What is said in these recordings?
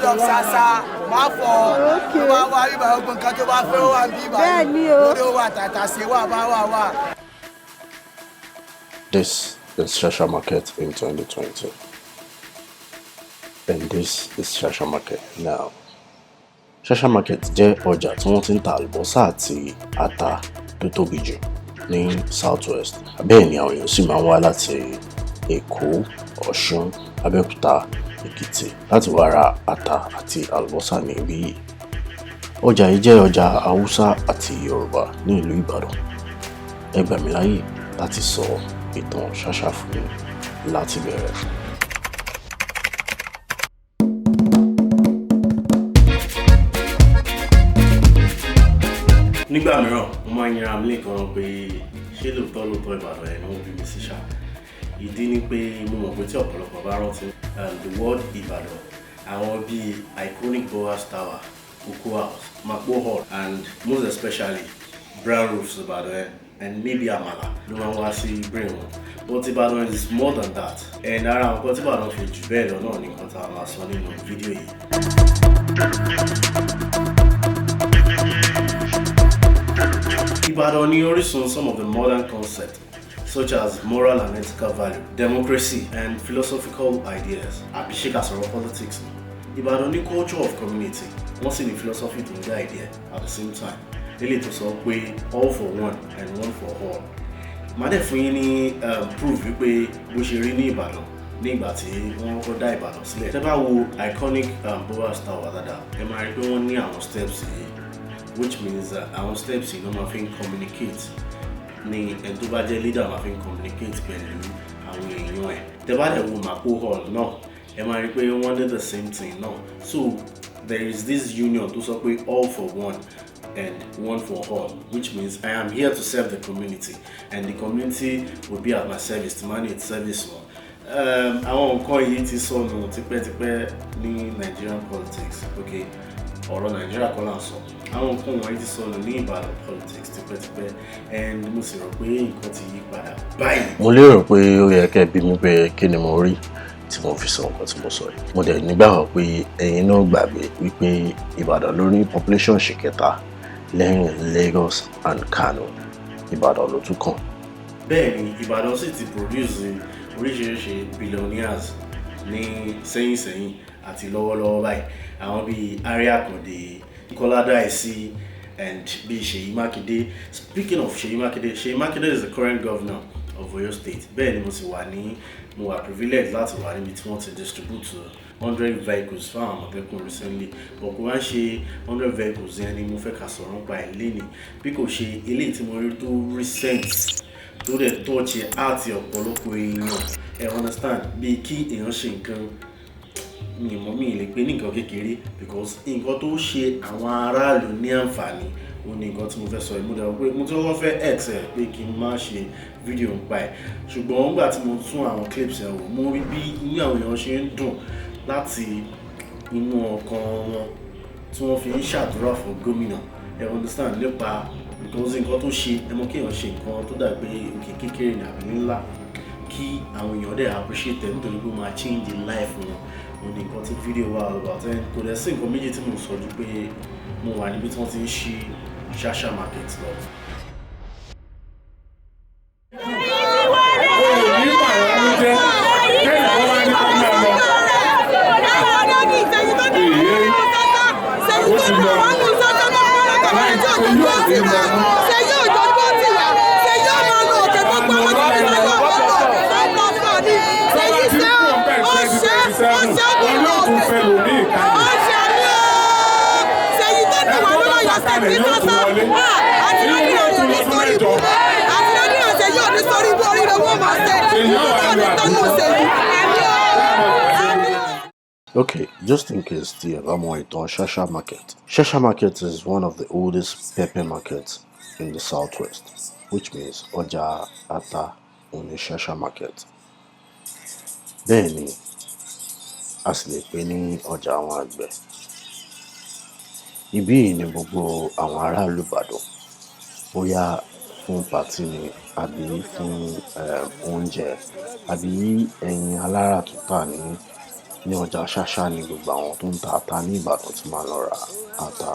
instead of Sasa, This is Sasa Market in 2020. And this is Sasa Market now. Sasa Market jẹ́ ọjà tí wọ́n ti ń ta àlùbọ́sà àti ata tó tóbi jù ní Southwest. Bẹ́ẹ̀ ni àwọn èèyàn sì máa ń wá láti Èkó, Ọ̀ṣun, Abeokuta, Èkìtì láti wá ra ata àti àlùbọ́sà ní ibí yìí. Ọjà yìí jẹ́ ọjà Hausa àti Yorùbá ní ìlú Ibadan. Ẹ gbà mí láyè láti sọ ìtàn Sasa fún yín láti bẹ̀rẹ̀. Nígbà mìíràn mo máa ń yẹra mi lẹ́ẹ̀kan pé ṣé lóòótọ́ Ìbàdàn ẹ̀ náà bí mi sí ṣá. Ìdí ni pé mo mọ̀ pé tí ọ̀pọ̀lọpọ̀ bá rántí the word Ibadan, àwọn bíi iconic Boas Tower, Cocoa House, Mapo Hall, and most especially brown roofs Ibadan and maybe Amala ló máa ń wá sí brain wọn. But Ibadan is more than that. And ara àwọn nǹkan tí Ibadan fi jù bẹ́ẹ̀ lọ náà ni nǹkan tá a máa sọ nínú fídíò yìí. Ibadan ni orísun some of the modern concepts such as moral and ethical value, democracy, and philosophical ideas. Abishika sọ̀rọ̀ politics. Ibadan ni culture of community. Wọ́n sì ní philosophy to the idea at the same time. Ilé tó sọ pé all for one and one for all. Màá dẹ̀ fún yín ní proof wípé bó ṣe rí ní Ìbàdàn nígbà tí wọ́n kọ́ dá Ìbàdàn sílẹ̀. Tẹ́ bá wo iconic Boas Tower dáadáa, ẹ máa rí pé wọ́n ní àwọn steps yìí, which means àwọn steps yìí ló máa fi ń communicate ní ẹni tó bá jẹ́ leader máa fi ń communicate pẹ̀lú àwọn èèyàn ẹ̀. Tẹ́ bá dẹ̀ wo Mapo Hall náà, ẹ máa rí pé wọ́n did the same thing náà. So there is this union tó sọ pé all for one and one for all, which means I am here to serve the community and the community will be at my service to manage service wọn. Àwọn nǹkan yìí ti sọnù tipẹ́tipẹ́ ní Nigerian politics, okay? Ọ̀rọ̀ Nàìjíríà kọ́ là ń sọ. Àwọn nǹkan wọ̀nyí ti sọnù ní Ìbàdàn politics tipẹ́tipẹ́ and mo sì rò pé nǹkan ti yí padà báyìí. Mo lérò pé ó yẹ kẹ́ bí mi pé kí ni mo rí tí mo fi sọ nǹkan tí mo sọ yìí. Mo dẹ̀ nígbàgbọ́ pé ẹ̀yin náà gbàgbé wípé Ìbàdàn ló ní population ṣìkẹta lẹ́yìn Lagos and Kano. Ìbàdàn ló tún kàn. Bẹ́ẹ̀ ni Ìbàdàn sì ti produce oríṣiríṣi billionaires ní sẹ́yìn àti lọ́wọ́lọ́wọ́ báyìí. Àwọn bíi Àkàndé, Kọ́lá Dáìsí, and bíi Seyi Makinde. Speaking of Seyi Makinde is the current governor of Oyo State. Bẹ́ẹ̀ ni mo wà privileged láti wà níbi tí wọ́n ti distribute 100 vehicles fún àwọn Àmọ̀tẹ́kùn recently. But kò wá ń ṣe 100 vehicles yẹn ni mo fẹ́ ká sọ̀rọ̀ nípa ẹ̀ lénìí bí kò ṣe eléyìí tí mo rí tó recent tó dẹ̀ tọ́ọ̀ṣì àti ọ̀pọ̀lọpọ̀ èèyàn. Ẹ understand bí kí èèyàn ṣe nǹkan mi lè pè ní nǹkan kékeré because nǹkan tó ṣe àwọn aráàlú ní àǹfààní ó ní nǹkan tí mo fẹ́ sọ ìmúdẹ̀ pé mo tí wọ́n fẹ́ excel pé kí n má ṣe fídíò nípa ẹ̀ ṣùgbọ́n nígbà tí mo tún àwọn clips ẹ̀ wò mo rí bí inú àwọn èèyàn ṣe ń dùn láti inú ọkàn wọn tí wọ́n fi ń ṣàdúrà fún gómìnà. Ẹ understand nípa because nǹkan tó ṣe ẹ mọ̀ kí èèyàn ṣe nǹkan tó dà pé òkè kékeré ní àbí ńlá kí àwọn èèyàn dẹ̀ appreciate ẹ̀ nítorí pé ó máa change the life wọn. Mo ní nǹkan tí fídíò wà about ẹ̀ kò dẹ̀ sí nǹkan méjì tí mo sọ ju pé mo wà níbi tí wọ́n ti ń ṣí Sasa Market lọ. Okay, just in case the Ramoit on Sasa Market. Sasa Market is one of the oldest pepper markets in the Southwest, which means Ọjà Ata on the Sasa Market. Bẹ́ẹ̀ni, a sì lè pè ní ọjà àwọn àgbẹ̀. Ibí yìí ni gbogbo àwọn aráàlú Ìbàdàn, bóyá fún pàtí ni àbí fún oúnjẹ àbí ẹ̀yin alára tó tà ní ní ọjà Sasa ní gbogbo àwọn tó ń ta ata ní Ìbàdàn tí máa lọ ra ata.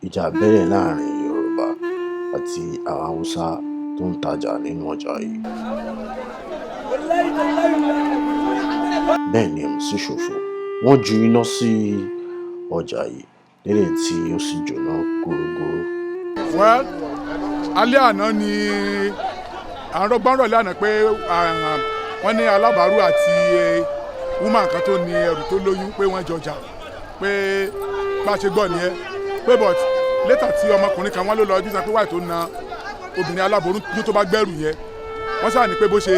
Ìjà bẹ̀rẹ̀ láàrin Yorùbá àti àwọn Hausa tó ń tajà nínú ọjà yìí. Bẹ́ẹ̀ ni MC ṣòfò, wọ́n ju iná sí ọjà yìí lélẹ̀ tí ó sì jóná gúrúgúrú. Well, alẹ́ àná ni àrọ́gbọ́nrọ̀lẹ́ àná pé wọ́n ní alábàárù àti woman kan tó ní ẹrù tó lóyún pé wọ́n jọjà pé bá a ṣe gbọ́ nìyẹn pé but later tí ọmọkùnrin kan wọ́n ló lọ ọdún sọ pé wáyé tó na obìnrin aláboyún tó bá gbẹ́rù yẹn wọ́n sáà ní pé bó ṣe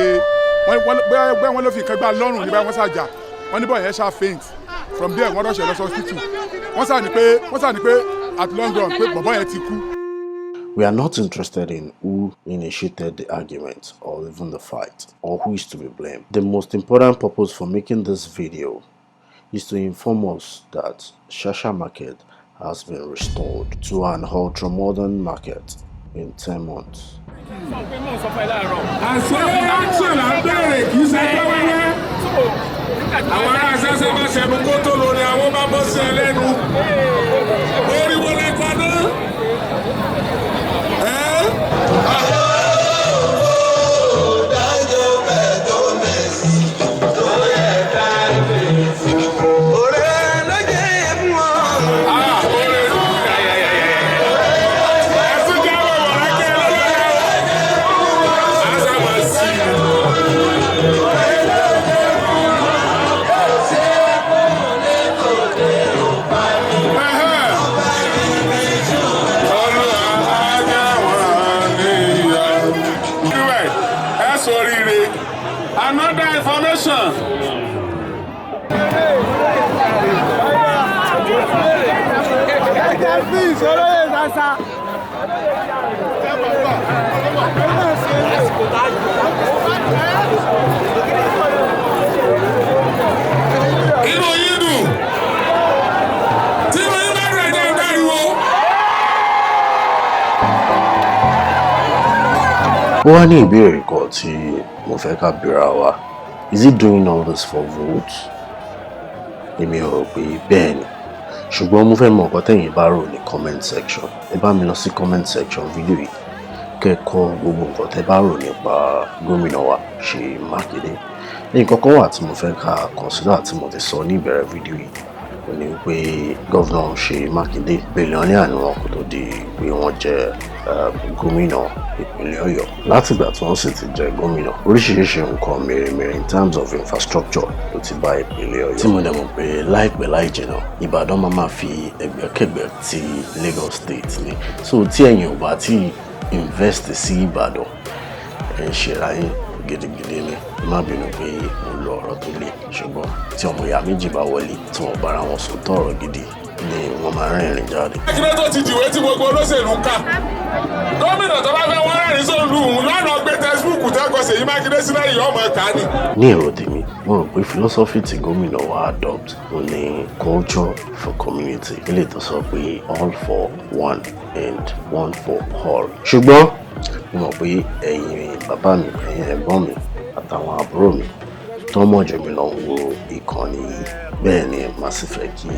wọ́n ló fi nǹkan gbá lọ́rùn níbẹ̀ wọ́n ṣàjà wọ́n ní bọ́ọ̀ yẹn ṣá faint from there wọ́n rọ̀ṣẹ̀ lọ sí hospital wọ́n sáà ní pé at long run pé bọ̀bọ́ yẹn ti kú. We are not interested in who initiated the argument or even the fight or who is to be blamed. The most important purpose for making this video is to inform us that Sasa market has been restored to an ultra-modern market in 10 months. Àwọn ará Sasa bá ṣẹnu kó tó lórí àwọn bá bọ́ sí ẹlẹ́nu orí wọlé padà. Another information. Ó wá ní ìbéèrè kan tí mo fẹ́ ká bèèrè wa. Is he doing all this for votes? Èmi ò rò pé bẹ́ẹ̀ ni. Ṣùgbọ́n mo fẹ́ mọ nǹkan tẹ́yin bá rò ní comment section. Ẹ bá mi lọ sí comment section fídíò yìí. Kẹ́kọ̀ọ́ gbogbo nǹkan tẹ́ bá rò nípa gómìnà wa Seyi Makinde. Nǹkan kan wà tí mo fẹ́ ká consider tí mo ti sọ ní ìbẹ̀rẹ̀ fídíò yìí. Ó ní pé Governor Seyi Makinde billionaire ni wọn kò tó di pé wọ́n jẹ́ gómìnà ìpínlẹ̀ Ọ̀yọ́. Látìgbà tí wọ́n sì ti jẹ́ gómìnà, oríṣiríṣi nǹkan mèremère in terms of infrastructure ló ti bá ìpínlẹ̀ Ọ̀yọ́. Tí mo dẹ̀ mọ̀ pé láìpẹ́ láì jìnnà Ìbàdàn máa fi ẹgbẹ́kẹ̀gbẹ́ ti Lagos State ni. So tí ẹ̀yin ò bá ti invest sí Ìbàdàn ẹ̀ ń ṣera yín gidigidi ni. Má bínú pé mo lo ọ̀rọ̀ tó le, ṣùgbọ́n tí ọmọ ìyá méjì bá wọlé tí wọ́n bára wọn sọ tọ̀rọ̀ gidi ni wọ́n máa rìnrìn jáde. Akíndé tó ti dìwé tí gbogbo olóṣèlú ń kà. Gómìnà tó bá fẹ́ wọ́n rẹ́rìn sóòlù òun lọ́nà gbé textbook tẹ́kọ̀ọ́ Seyi Makinde sílẹ̀ yìí ọmọ ẹ̀ka ni. Ní èrò tèmi, mo rò pé philosophy tí gómìnà wa adopt ó ní culture for community. Ilé tó sọ pé all for one and one for all. Ṣùgbọ́n mo mọ̀ pé ẹ̀yin bàbá mi, ẹ̀yin ẹ̀gbọ́n mi àtàwọn àbúrò mi tó mọ̀ jù mí lọ ń wo ìkànnì yìí. Bẹ́ẹ̀ ni màá sì fẹ́ kí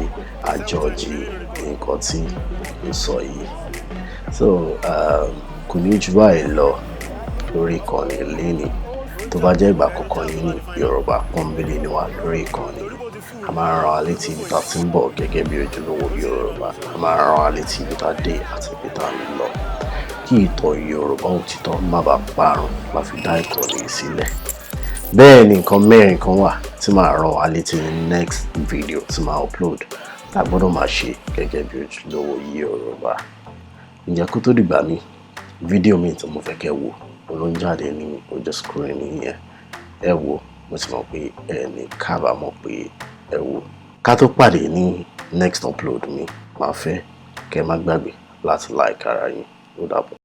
a jọ́ọ̀jì nǹkan tí ń sọ yìí. So kò ní jù báyìí lọ lórí ìkànnì lẹ́ni. Tó bá jẹ́ ìgbà àkọ́kọ́ yìí ní Yorùbá pọ́nbélé ni wà lórí ìkànnì. A máa rán wa létí ibi tá a ti ń bọ̀ gẹ́gẹ́ bí ojúlówó Yorùbá. A máa rán wa létí ibi tá a dé àti ibi tá a ń lọ. Kí ìtàn Yorùbá òtítọ́ má bàa parun la fi dá ìkànnì yìí sílẹ̀. Bẹ́ẹ̀ ni nǹkan mẹ́rin kan wà tí màá rán wa létí ní next video tí màá upload. Tá a gbọ́dọ̀ máa ṣe gẹ́gẹ́ bí ojúlówó Yorùbá. Ǹjẹ́ kó tó dìgbà mi, fídíò mi tí mo fẹ́ kẹ́ wò ló ń jáde ní ojú screen yẹn. Ẹ wò, mo sì mọ̀ pé ẹ ní kábàámọ̀ pé ẹ wò. Ká tó pàdé ní next upload mi, màá fẹ́ kẹ́ má gbàgbé láti like ara yín. Ó dàbọ̀.